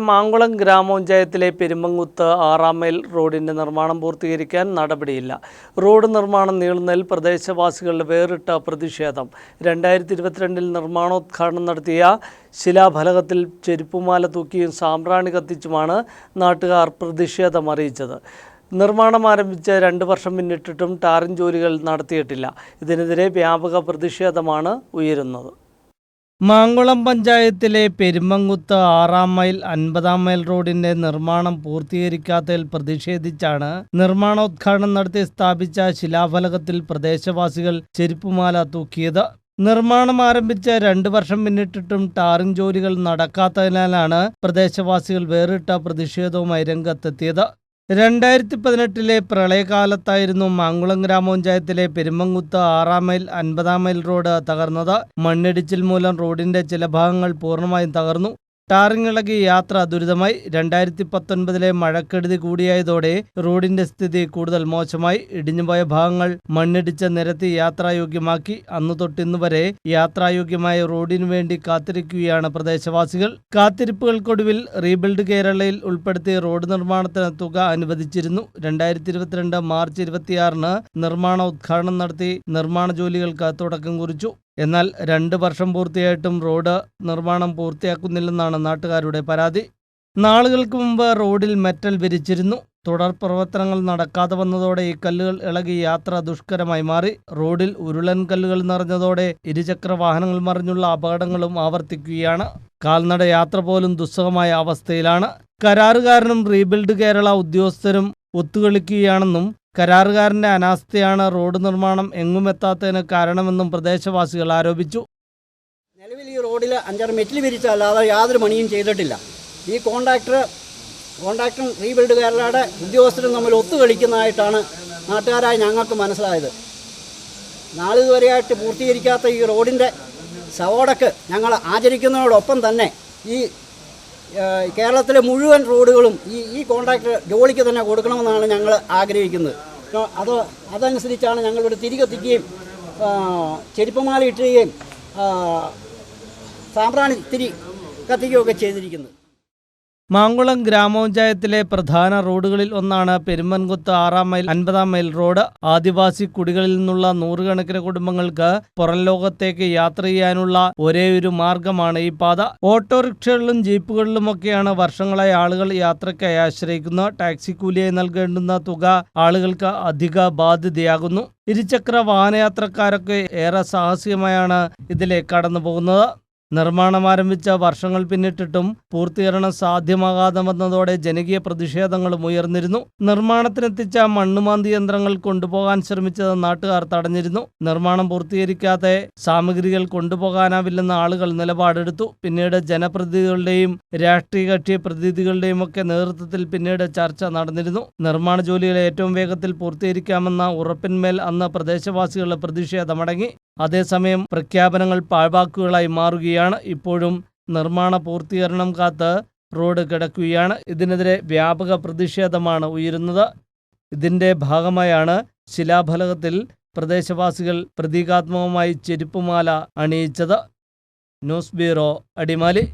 മാങ്കുളം ഗ്രാമപഞ്ചായത്തിലെ പെരുമങ്ങുത്ത് 6-ാം മൈൽ റോഡിന്റെ നിർമ്മാണം പൂർത്തീകരിക്കാൻ നടപടിയില്ല. റോഡ് നിർമ്മാണം നീളുന്നതിൽ പ്രദേശവാസികളുടെ വേറിട്ട പ്രതിഷേധം. 2022-ൽ നിർമ്മാണോദ്ഘാടനം നടത്തിയ ശിലാഫലകത്തിൽ ചെരുപ്പുമാല തൂക്കിയും സാമ്പ്രാണി കത്തിച്ചുമാണ് നാട്ടുകാർ പ്രതിഷേധം അറിയിച്ചത്. നിർമ്മാണം ആരംഭിച്ച് 2 വർഷം പിന്നിട്ടിട്ടും ടാറിംഗ് ജോലികൾ നടത്തിയിട്ടില്ല. ഇതിനെതിരെ വ്യാപക പ്രതിഷേധമാണ് ഉയരുന്നത്. മാങ്കുളം പഞ്ചായത്തിലെ പെരുമങ്ങുത്ത് 6-ാം മൈൽ 50-ാം മൈൽ റോഡിന്റെ നിർമ്മാണം പൂർത്തീകരിക്കാത്തതിൽ പ്രതിഷേധിച്ചാണ് നിർമ്മാണോദ്ഘാടനം നടത്തി സ്ഥാപിച്ച ശിലാഫലകത്തിൽ പ്രദേശവാസികൾ ചെരുപ്പുമാല തൂക്കിയത്. നിർമ്മാണം ആരംഭിച്ച് 2 വർഷം പിന്നിട്ടിട്ടും ടാറിംഗ് ജോലികൾ നടക്കാത്തതിനാലാണ് പ്രദേശവാസികൾ വേറിട്ട പ്രതിഷേധവുമായി രംഗത്തെത്തിയത്. 2018-ലെ പ്രളയകാലത്തായിരുന്നു മാങ്കുളം ഗ്രാമപഞ്ചായത്തിലെ പെരുമങ്ങുത്ത് 6-ാം മൈൽ 50-ാം മൈൽ റോഡ് തകർന്നത്. മണ്ണിടിച്ചിൽ മൂലം റോഡിന്റെ ചില ഭാഗങ്ങൾ പൂർണ്ണമായും തകർന്നു. ടാറിംഗ് ഇളകി യാത്ര ദുരിതമായി. 2019-ലെ മഴക്കെടുതി കൂടിയായതോടെ റോഡിന്റെ സ്ഥിതി കൂടുതൽ മോശമായി. ഇടിഞ്ഞുപോയ ഭാഗങ്ങൾ മണ്ണിടിച്ച് നിരത്തി യാത്രായോഗ്യമാക്കി. അന്നു തൊട്ടിന്നു വരെ യാത്രായോഗ്യമായ റോഡിനു വേണ്ടി കാത്തിരിക്കുകയാണ് പ്രദേശവാസികൾ. കാത്തിരിപ്പുകൾക്കൊടുവിൽ റീബിൽഡ് കേരളയിൽ ഉൾപ്പെടുത്തി റോഡ് നിർമ്മാണത്തിന് തുക അനുവദിച്ചിരുന്നു. 2022 മാർച്ച് 26-ന് നിർമ്മാണ ഉദ്ഘാടനം നടത്തി നിർമ്മാണ ജോലികൾക്ക് തുടക്കം കുറിച്ചു. എന്നാൽ 2 വർഷം പൂർത്തിയായിട്ടും റോഡ് നിർമ്മാണം പൂർത്തിയാക്കുന്നില്ലെന്നാണ് നാട്ടുകാരുടെ പരാതി. നാളുകൾക്ക് മുമ്പ് റോഡിൽ മെറ്റൽ വിരിച്ചിരുന്നു. തുടർ പ്രവർത്തനങ്ങൾ നടക്കാതെ വന്നതോടെ ഈ കല്ലുകൾ ഇളകി യാത്ര ദുഷ്കരമായി മാറി. റോഡിൽ ഉരുളൻ കല്ലുകൾ നിറഞ്ഞതോടെ ഇരുചക്ര വാഹനങ്ങൾ മറിഞ്ഞുള്ള അപകടങ്ങളും ആവർത്തിക്കുകയാണ്. കാൽനട യാത്ര പോലും ദുസ്സഹമായ അവസ്ഥയിലാണ്. കരാറുകാരനും റീബിൽഡ് കേരള ഉദ്യോഗസ്ഥരും ഒത്തുകളിക്കുകയാണെന്നും കരാറുകാരന്റെ അനാസ്ഥയാണ് റോഡ് നിർമ്മാണം എങ്ങുമെത്താത്തതിന് കാരണമെന്നും പ്രദേശവാസികൾ ആരോപിച്ചു. നിലവിൽ ഈ റോഡിൽ 5-6 മെറ്റിൽ വിരിച്ചല്ലാതെ യാതൊരു പണിയും ചെയ്തിട്ടില്ല. ഈ കോൺട്രാക്ടറും റീബിൽഡ് കേരളയുടെ ഉദ്യോഗസ്ഥരും തമ്മിൽ ഒത്തുകളിക്കുന്നതായിട്ടാണ് നാട്ടുകാരായ ഞങ്ങൾക്ക് മനസ്സിലായത്. നാളിതുവരെയായിട്ട് പൂർത്തീകരിക്കാത്ത ഈ റോഡിൻ്റെ സവോടക്ക് ഞങ്ങൾ ആചരിക്കുന്നതോടൊപ്പം തന്നെ ഈ കേരളത്തിലെ മുഴുവൻ റോഡുകളും ഈ കോൺട്രാക്ടർ ജോലിക്ക് തന്നെ കൊടുക്കണമെന്നാണ് ഞങ്ങൾ ആഗ്രഹിക്കുന്നത്. അതനുസരിച്ചാണ് ഞങ്ങളിവിടെ തിരി കത്തിക്കുകയും ചെരുപ്പമാല ഇട്ടുകയും സാമ്പ്രാണി തിരി കത്തിക്കുകയൊക്കെ ചെയ്തിരിക്കുന്നത്. മാങ്കുളം ഗ്രാമപഞ്ചായത്തിലെ പ്രധാന റോഡുകളിൽ ഒന്നാണ് പെരുമൻകുത്ത് 6-ാം മൈൽ 50-ാം മൈൽ റോഡ്. ആദിവാസി കുടികളിൽ നിന്നുള്ള 100 കണക്കിന് കുടുംബങ്ങൾക്ക് പുറം ലോകത്തേക്ക് യാത്ര ചെയ്യാനുള്ള ഒരേയൊരു മാർഗമാണ് ഈ പാത. ഓട്ടോറിക്ഷകളിലും ജീപ്പുകളിലുമൊക്കെയാണ് വർഷങ്ങളായി ആളുകൾ യാത്രയ്ക്കായി ആശ്രയിക്കുന്നത്. ടാക്സി കൂലിയായി നൽകേണ്ടുന്ന തുക ആളുകൾക്ക് അധിക ബാധ്യതയാകുന്നു. ഇരുചക്ര വാഹനയാത്രക്കാരൊക്കെ ഏറെ സാഹസികമായാണ് ഇതിലെ കടന്നു പോകുന്നത്. നിർമ്മാണം ആരംഭിച്ച വർഷങ്ങൾ പിന്നിട്ടിട്ടും പൂർത്തീകരണം സാധ്യമാകാതെ വന്നതോടെ ജനകീയ പ്രതിഷേധങ്ങളും ഉയർന്നിരുന്നു. നിർമ്മാണത്തിനെത്തിച്ച മണ്ണുമാന്തി യന്ത്രങ്ങൾ കൊണ്ടുപോകാൻ ശ്രമിച്ചത് നാട്ടുകാർ തടഞ്ഞിരുന്നു. നിർമ്മാണം പൂർത്തീകരിക്കാതെ സാമഗ്രികൾ കൊണ്ടുപോകാനാവില്ലെന്ന് ആളുകൾ നിലപാടെടുത്തു. പിന്നീട് ജനപ്രതിനിധികളുടെയും രാഷ്ട്രീയ കക്ഷി പ്രതിനിധികളുടെയും ഒക്കെ നേതൃത്വത്തിൽ പിന്നീട് ചർച്ച നടന്നിരുന്നു. നിർമ്മാണ ജോലികൾ ഏറ്റവും വേഗത്തിൽ പൂർത്തീകരിക്കാമെന്ന ഉറപ്പിന്മേൽ അന്ന് പ്രദേശവാസികളുടെ പ്രതിഷേധമടങ്ങി. അതേസമയം പ്രഖ്യാപനങ്ങൾ പാഴ്വാക്കുകളായി മാറുകയാണ്. ഇപ്പോഴും നിർമ്മാണ പൂർത്തീകരണം കാത്ത് റോഡ് കിടക്കുകയാണ്. ഇതിനെതിരെ വ്യാപക പ്രതിഷേധമാണ് ഉയരുന്നത്. ഇതിന്റെ ഭാഗമായാണ് ശിലാഫലകത്തിൽ പ്രദേശവാസികൾ പ്രതീകാത്മകമായി ചെരുപ്പുമാല അണിയിച്ചത്. News bureau, Adimali.